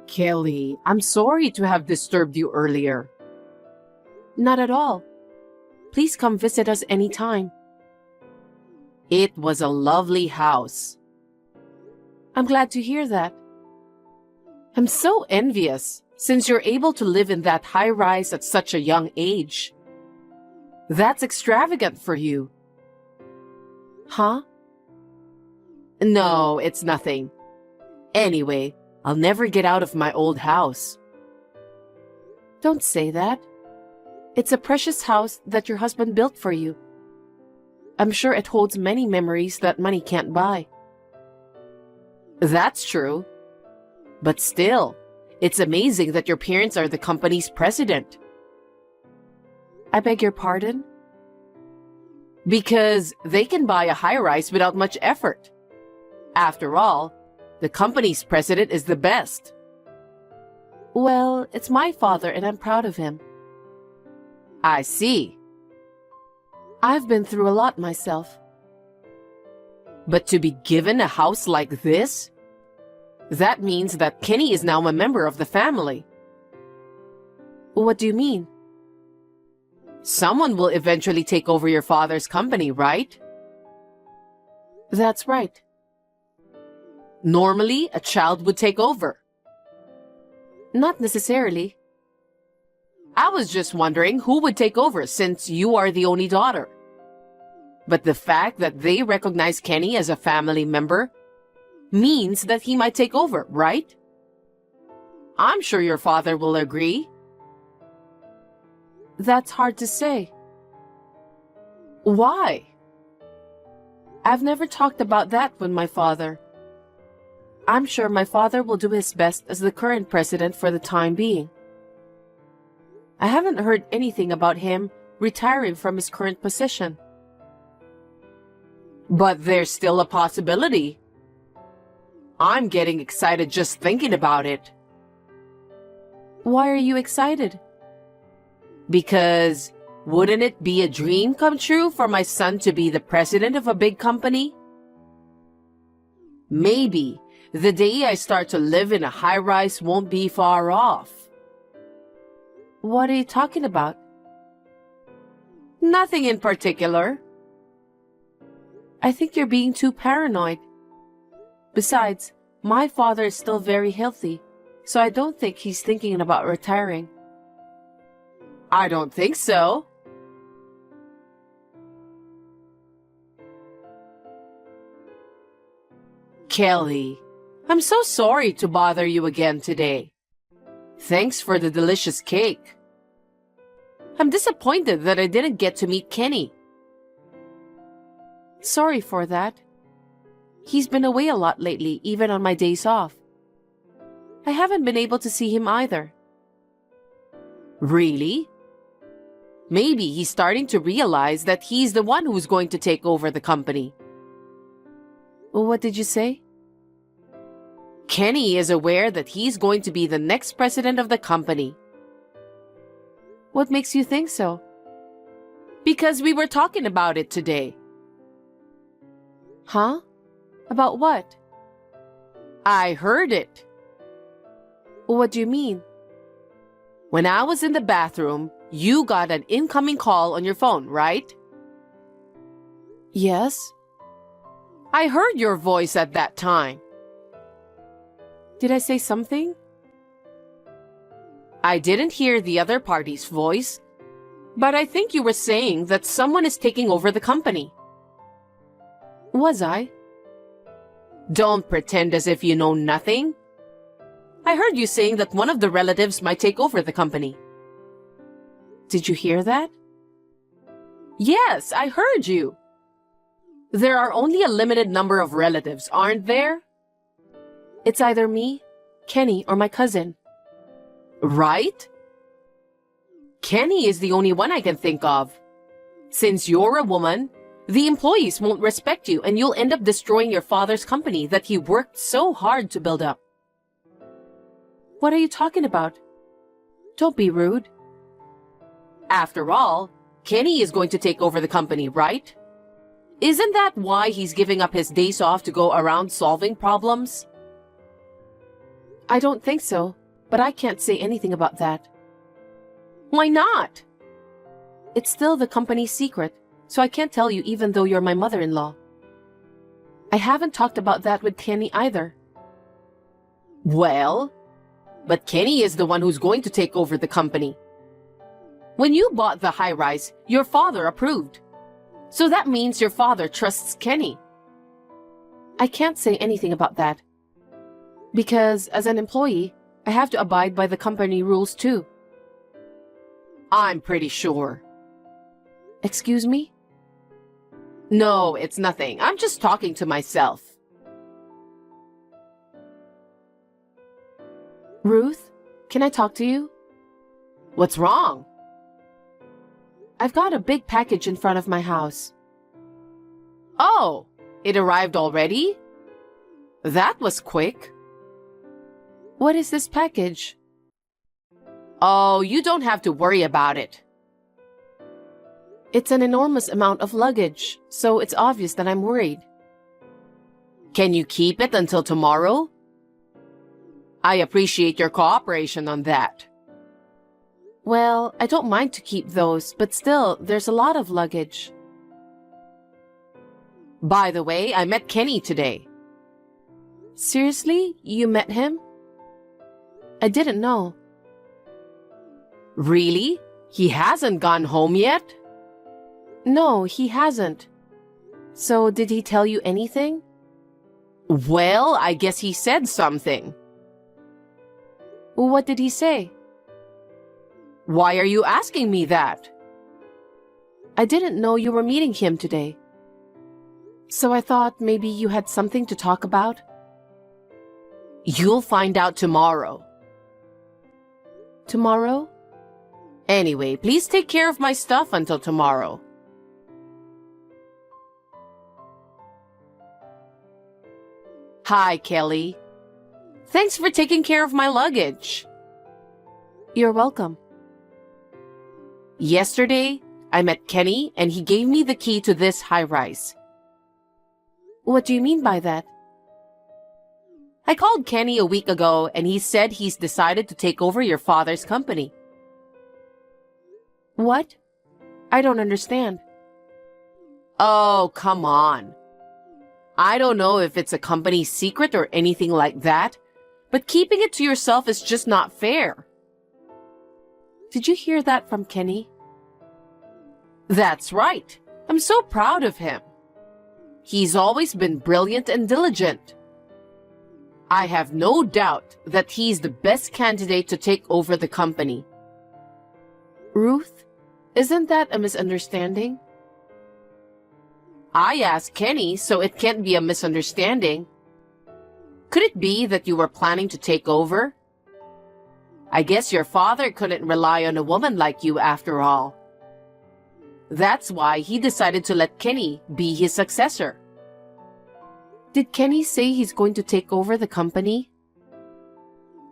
Kelly, I'm sorry to have disturbed you earlier. Not at all. Please come visit us anytime. It was a lovely house. I'm glad to hear that. I'm so envious since you're able to live in that high rise at such a young age. That's extravagant for you. Huh? No, it's nothing. Anyway, I'll never get out of my old house. Don't say that. It's a precious house that your husband built for you. I'm sure it holds many memories that money can't buy. That's true. But still, it's amazing that your parents are the company's president. I beg your pardon? Because they can buy a high-rise without much effort. After all, the company's president is the best. Well, it's my father and I'm proud of him. I see. I've been through a lot myself. But to be given a house like this? That means that Kenny is now a member of the family. What do you mean? Someone will eventually take over your father's company, right? That's right. Normally, a child would take over. Not necessarily. I was just wondering who would take over since you are the only daughter. But the fact that they recognize Kenny as a family member means that he might take over, right? I'm sure your father will agree. That's hard to say. Why? I've never talked about that with my father. I'm sure my father will do his best as the current president for the time being. I haven't heard anything about him retiring from his current position. But there's still a possibility. I'm getting excited just thinking about it. Why are you excited? Because wouldn't it be a dream come true for my son to be the president of a big company? Maybe the day I start to live in a high-rise won't be far off. What are you talking about? Nothing in particular. I think you're being too paranoid. Besides, my father is still very healthy, so I don't think he's thinking about retiring. I don't think so. Kelly, I'm so sorry to bother you again today. Thanks for the delicious cake. I'm disappointed that I didn't get to meet Kenny. Sorry for that. He's been away a lot lately, even on my days off. I haven't been able to see him either. Really? Maybe he's starting to realize that he's the one who's going to take over the company. What did you say? Kenny is aware that he's going to be the next president of the company. What makes you think so? Because we were talking about it today. Huh? About what? I heard it. What do you mean? When I was in the bathroom, you got an incoming call on your phone, right? Yes. I heard your voice at that time. Did I say something? I didn't hear the other party's voice, but I think you were saying that someone is taking over the company. Was I? Don't pretend as if you know nothing. I heard you saying that one of the relatives might take over the company. Did you hear that? Yes, I heard you. There are only a limited number of relatives, aren't there? It's either me, Kenny, or my cousin. Right? Kenny is the only one I can think of. Since you're a woman, the employees won't respect you and you'll end up destroying your father's company that he worked so hard to build up. What are you talking about? Don't be rude. After all, Kenny is going to take over the company, right? Isn't that why he's giving up his days off to go around solving problems? I don't think so, but I can't say anything about that. Why not? It's still the company's secret, so I can't tell you even though you're my mother-in-law. I haven't talked about that with Kenny either. Well, but Kenny is the one who's going to take over the company. When you bought the high-rise, your father approved. So that means your father trusts Kenny. I can't say anything about that. Because as an employee, I have to abide by the company rules too. I'm pretty sure. Excuse me? No, it's nothing. I'm just talking to myself. Ruth, can I talk to you? What's wrong? I've got a big package in front of my house. Oh, it arrived already? That was quick. What is this package? Oh, you don't have to worry about it. It's an enormous amount of luggage, so it's obvious that I'm worried. Can you keep it until tomorrow? I appreciate your cooperation on that. Well, I don't mind to keep those, but still, there's a lot of luggage. By the way, I met Kenny today. Seriously? You met him? I didn't know. Really? He hasn't gone home yet? No, he hasn't. So, did he tell you anything? Well, I guess he said something. What did he say? Why are you asking me that? I didn't know you were meeting him today. So I thought maybe you had something to talk about. You'll find out tomorrow. Tomorrow? Anyway, please take care of my stuff until tomorrow. Hi, Kelly. Thanks for taking care of my luggage. You're welcome. Yesterday, I met Kenny and he gave me the key to this high-rise. What do you mean by that? I called Kenny a week ago and he said he's decided to take over your father's company. What? I don't understand. Oh, come on. I don't know if it's a company secret or anything like that, but keeping it to yourself is just not fair. Did you hear that from Kenny? That's right. I'm so proud of him. He's always been brilliant and diligent. I have no doubt that he's the best candidate to take over the company. Ruth, isn't that a misunderstanding? I asked Kenny, so it can't be a misunderstanding. Could it be that you were planning to take over? I guess your father couldn't rely on a woman like you after all. That's why he decided to let Kenny be his successor. Did Kenny say he's going to take over the company?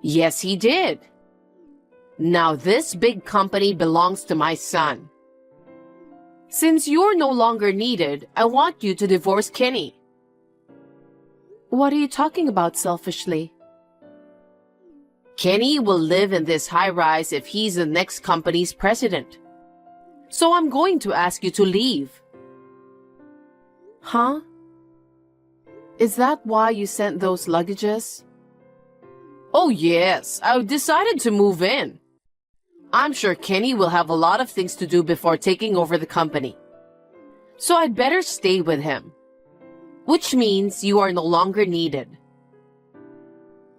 Yes, he did. Now this big company belongs to my son. Since you're no longer needed, I want you to divorce Kenny. What are you talking about selfishly? Kenny will live in this high-rise if he's the next company's president. So I'm going to ask you to leave. Huh? Is that why you sent those luggages? Oh yes, I decided to move in. I'm sure Kenny will have a lot of things to do before taking over the company. So I'd better stay with him. Which means you are no longer needed.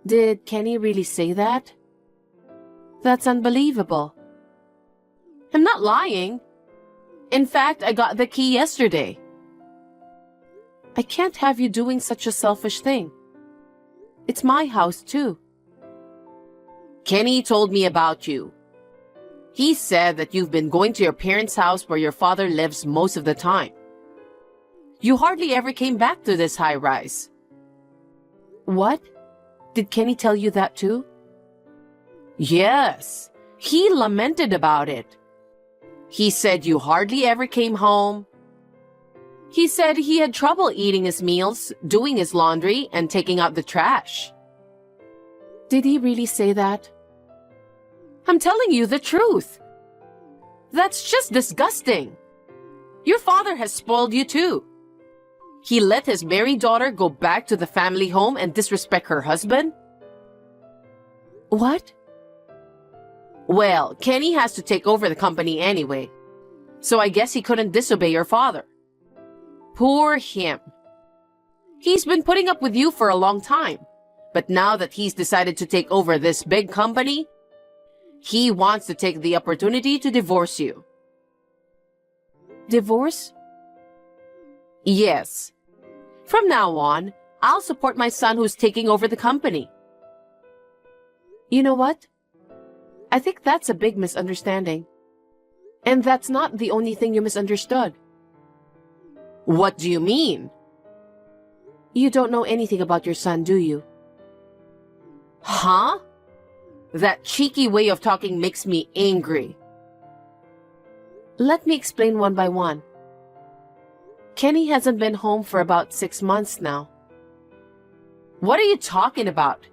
Did Kenny really say that? That's unbelievable. I'm not lying. In fact, I got the key yesterday. I can't have you doing such a selfish thing. It's my house too. Kenny told me about you. He said that you've been going to your parents' house where your father lives most of the time. You hardly ever came back to this high-rise. What? Did Kenny tell you that too? Yes. He lamented about it. He said you hardly ever came home. He said he had trouble eating his meals, doing his laundry, and taking out the trash. Did he really say that? I'm telling you the truth. That's just disgusting. Your father has spoiled you too. He let his married daughter go back to the family home and disrespect her husband? What? Well, Kenny has to take over the company anyway. So I guess he couldn't disobey your father. Poor him. He's been putting up with you for a long time. But now that he's decided to take over this big company, he wants to take the opportunity to divorce you. Divorce? Yes. From now on, I'll support my son who's taking over the company. You know what? I think that's a big misunderstanding. And that's not the only thing you misunderstood. What do you mean? You don't know anything about your son, do you? Huh? That cheeky way of talking makes me angry. Let me explain one by one. Kenny hasn't been home for about 6 months now. What are you talking about?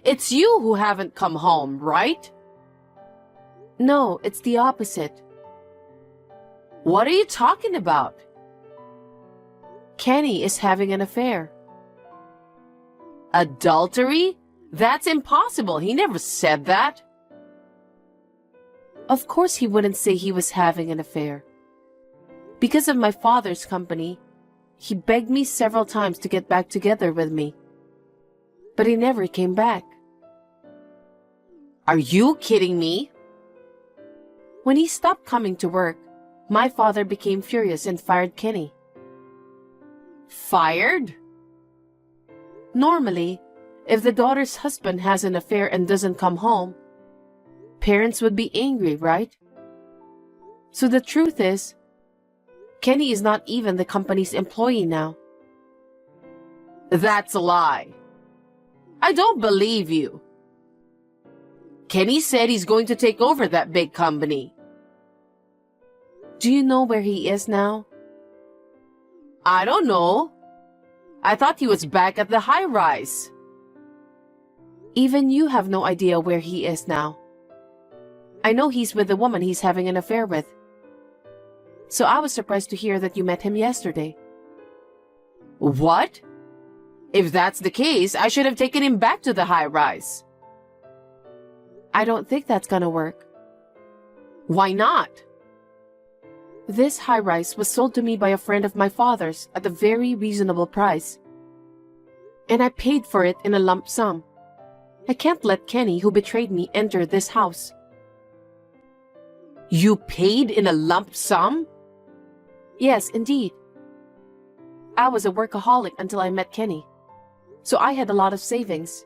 It's you who haven't come home, right? No, it's the opposite. What are you talking about? Kenny is having an affair. Adultery? That's impossible. He never said that. Of course he wouldn't say he was having an affair. Because of my father's company, he begged me several times to get back together with me. But he never came back. Are you kidding me? When he stopped coming to work, my father became furious and fired Kenny. Fired? Normally, if the daughter's husband has an affair and doesn't come home, parents would be angry, right? So the truth is, Kenny is not even the company's employee now. That's a lie. I don't believe you. Kenny said he's going to take over that big company. Do you know where he is now? I don't know. I thought he was back at the high-rise. Even you have no idea where he is now. I know he's with the woman he's having an affair with. So I was surprised to hear that you met him yesterday. What? If that's the case, I should have taken him back to the high-rise. I don't think that's gonna work. Why not? This high-rise was sold to me by a friend of my father's at a very reasonable price. And I paid for it in a lump sum. I can't let Kenny, who betrayed me, enter this house. You paid in a lump sum? Yes, indeed. I was a workaholic until I met Kenny, so I had a lot of savings.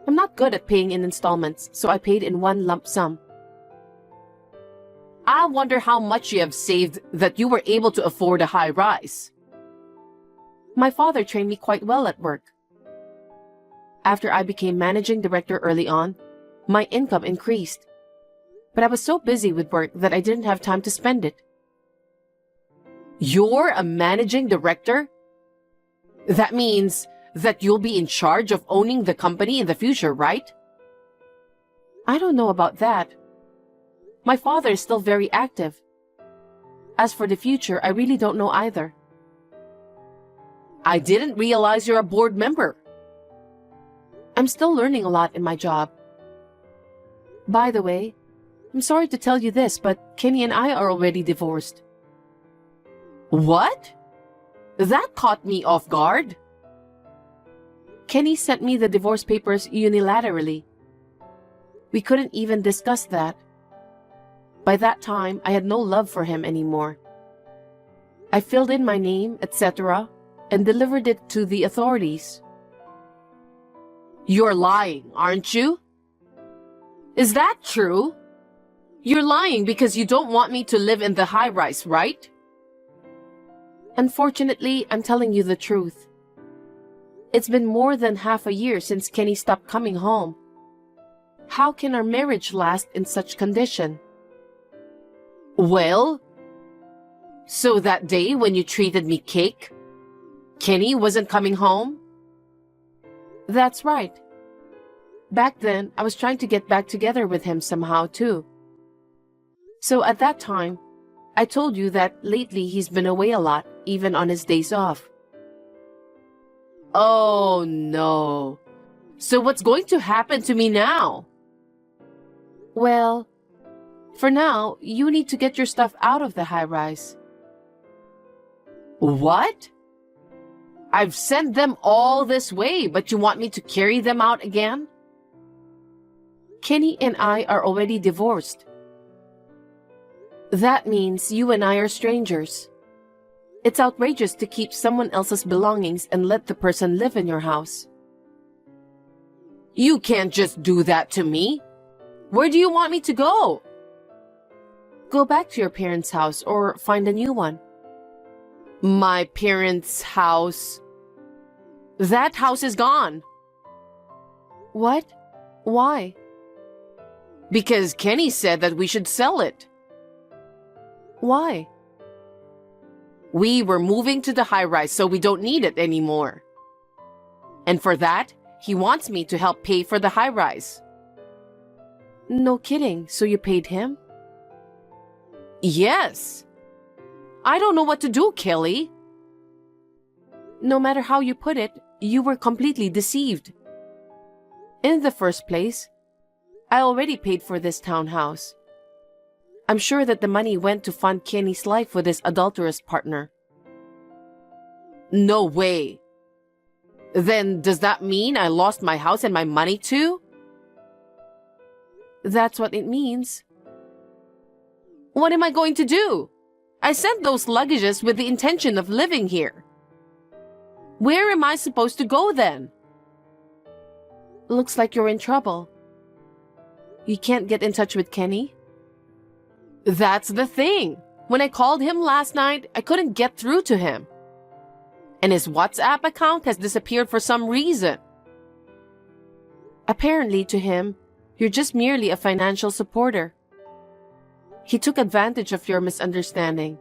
I'm not good at paying in installments, so I paid in one lump sum. I wonder how much you have saved that you were able to afford a high rise. My father trained me quite well at work. After I became managing director early on, my income increased. But I was so busy with work that I didn't have time to spend it. You're a managing director? That means that you'll be in charge of owning the company in the future, right? I don't know about that. My father is still very active. As for the future, I really don't know either. I didn't realize you're a board member. I'm still learning a lot in my job. By the way, I'm sorry to tell you this, but Kenny and I are already divorced. What? That caught me off guard. Kenny sent me the divorce papers unilaterally. We couldn't even discuss that. By that time, I had no love for him anymore. I filled in my name, etc., and delivered it to the authorities. You're lying, aren't you? Is that true? You're lying because you don't want me to live in the high-rise, right? Unfortunately, I'm telling you the truth. It's been more than half a year since Kenny stopped coming home. How can our marriage last in such condition? Well, so that day when you treated me cake, Kenny wasn't coming home? That's right. Back then, I was trying to get back together with him somehow too. So at that time, I told you that lately he's been away a lot, even on his days off. Oh no. So what's going to happen to me now? Well, for now, you need to get your stuff out of the high-rise. What? I've sent them all this way, but you want me to carry them out again? Kenny and I are already divorced. That means you and I are strangers. It's outrageous to keep someone else's belongings and let the person live in your house. You can't just do that to me. Where do you want me to go? Go back to your parents' house or find a new one. My parents' house? That house is gone. What? Why? Because Kenny said that we should sell it. Why? We were moving to the high-rise, so we don't need it anymore. And for that, he wants me to help pay for the high-rise. No kidding, so you paid him? Yes. I don't know what to do, Kelly. No matter how you put it, you were completely deceived. In the first place, I already paid for this townhouse. I'm sure that the money went to fund Kenny's life with his adulterous partner. No way. Then does that mean I lost my house and my money too? That's what it means. What am I going to do? I sent those luggages with the intention of living here. Where am I supposed to go then? Looks like you're in trouble. You can't get in touch with Kenny? That's the thing. When I called him last night, I couldn't get through to him. And his WhatsApp account has disappeared for some reason. Apparently to him, you're just merely a financial supporter. He took advantage of your misunderstanding.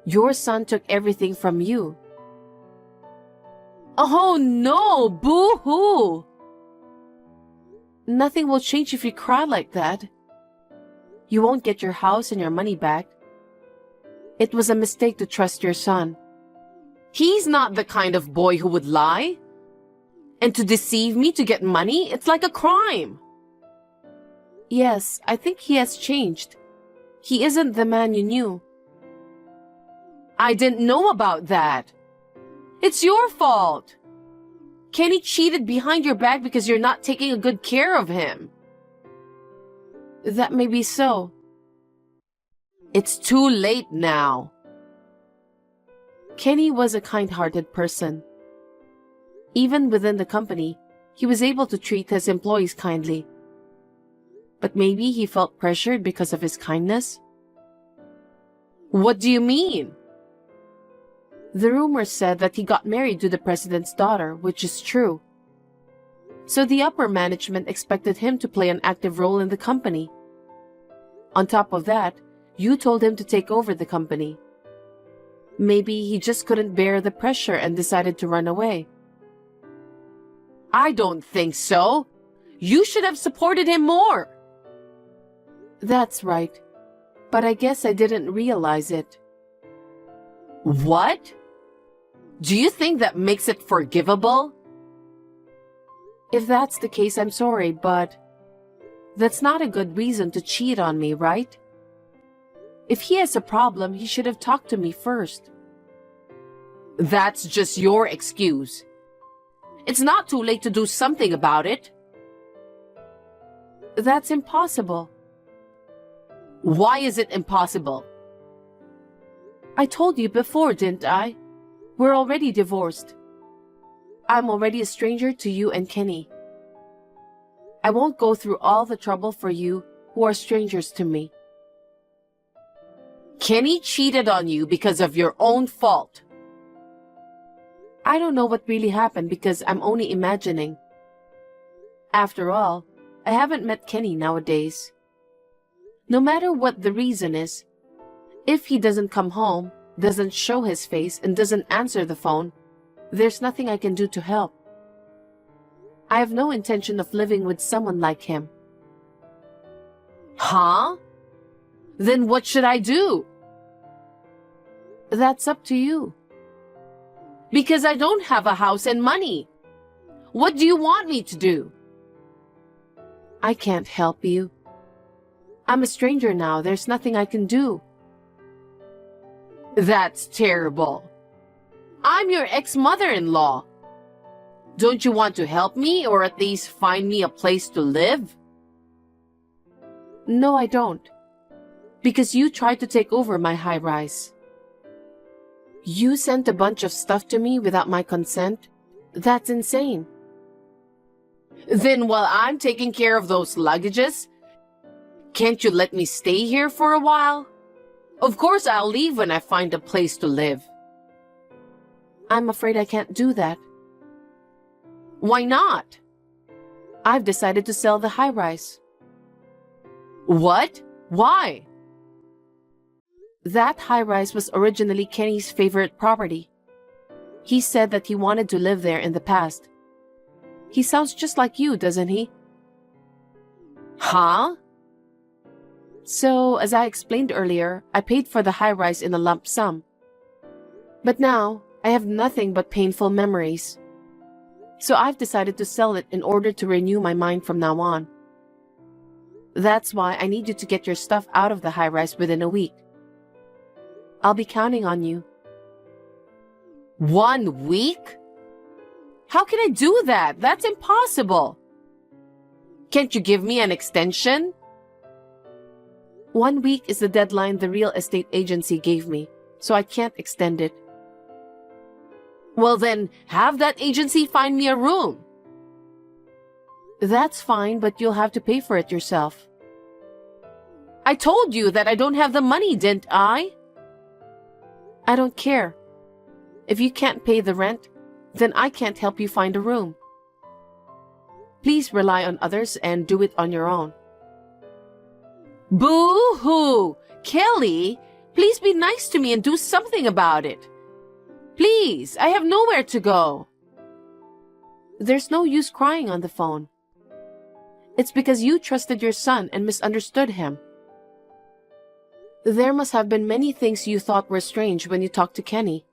Your son took everything from you. Oh no, boo-hoo! Nothing will change if you cry like that. You won't get your house and your money back. It was a mistake to trust your son. He's not the kind of boy who would lie. And to deceive me to get money, it's like a crime. Yes, I think he has changed. He isn't the man you knew. I didn't know about that. It's your fault. Kenny cheated behind your back because you're not taking a good care of him. That may be so. It's too late now. Kenny was a kind-hearted person. Even within the company, he was able to treat his employees kindly. But maybe he felt pressured because of his kindness? What do you mean? The rumors said that he got married to the president's daughter, which is true. So the upper management expected him to play an active role in the company. On top of that, you told him to take over the company. Maybe he just couldn't bear the pressure and decided to run away. I don't think so. You should have supported him more. That's right. But I guess I didn't realize it. What? Do you think that makes it forgivable? If that's the case, I'm sorry, but that's not a good reason to cheat on me, right? If he has a problem, he should have talked to me first. That's just your excuse. It's not too late to do something about it. That's impossible. Why is it impossible? I told you before, didn't I? We're already divorced. I'm already a stranger to you and Kenny. I won't go through all the trouble for you who are strangers to me. Kenny cheated on you because of your own fault. I don't know what really happened because I'm only imagining. After all, I haven't met Kenny nowadays. No matter what the reason is, if he doesn't come home, doesn't show his face, and doesn't answer the phone, there's nothing I can do to help. I have no intention of living with someone like him. Huh? Then what should I do? That's up to you. Because I don't have a house and money. What do you want me to do? I can't help you. I'm a stranger now. There's nothing I can do. That's terrible. I'm your ex-mother-in-law. Don't you want to help me or at least find me a place to live? No, I don't. Because you tried to take over my high-rise. You sent a bunch of stuff to me without my consent? That's insane. Then while I'm taking care of those luggages, can't you let me stay here for a while? Of course I'll leave when I find a place to live. I'm afraid I can't do that. Why not? I've decided to sell the high-rise. What? Why? That high-rise was originally Kenny's favorite property. He said that he wanted to live there in the past. He sounds just like you, doesn't he? Huh? So, as I explained earlier, I paid for the high-rise in a lump sum. But now, I have nothing but painful memories. So I've decided to sell it in order to renew my mind from now on. That's why I need you to get your stuff out of the high-rise within a week. I'll be counting on you. 1 week? How can I do that? That's impossible. Can't you give me an extension? 1 week is the deadline the real estate agency gave me, so I can't extend it. Well then, have that agency find me a room. That's fine, but you'll have to pay for it yourself. I told you that I don't have the money, didn't I? I don't care. If you can't pay the rent, then I can't help you find a room. Please rely on others and do it on your own. Boo-hoo! Kelly, please be nice to me and do something about it. Please, I have nowhere to go. There's no use crying on the phone. It's because you trusted your son and misunderstood him. There must have been many things you thought were strange when you talked to Kenny.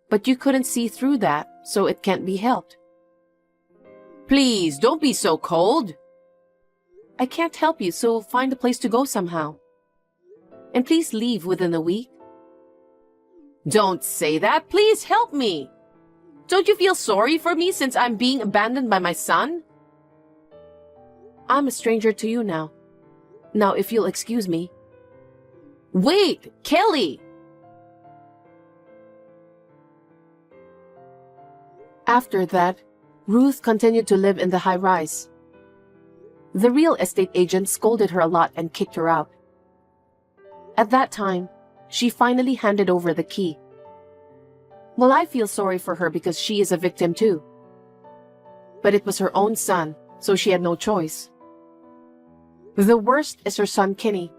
But you couldn't see through that, so it can't be helped. Please, don't be so cold. I can't help you, so find a place to go somehow. And please leave within a week. Don't say that. Please help me. Don't you feel sorry for me since I'm being abandoned by my son? I'm a stranger to you now. Now, if you'll excuse me. Wait, Kelly! After that, Ruth continued to live in the high-rise. The real estate agent scolded her a lot and kicked her out. At that time, she finally handed over the key. Well, I feel sorry for her because she is a victim too. But it was her own son, so she had no choice. The worst is her son Kenny.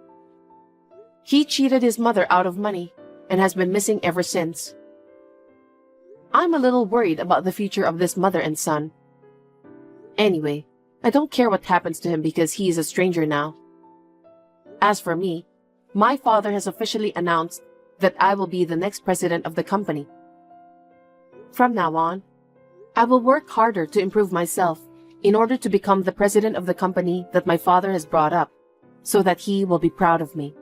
He cheated his mother out of money and has been missing ever since. I'm a little worried about the future of this mother and son. Anyway, I don't care what happens to him because he is a stranger now. As for me, my father has officially announced that I will be the next president of the company. From now on, I will work harder to improve myself in order to become the president of the company that my father has brought up, so that he will be proud of me.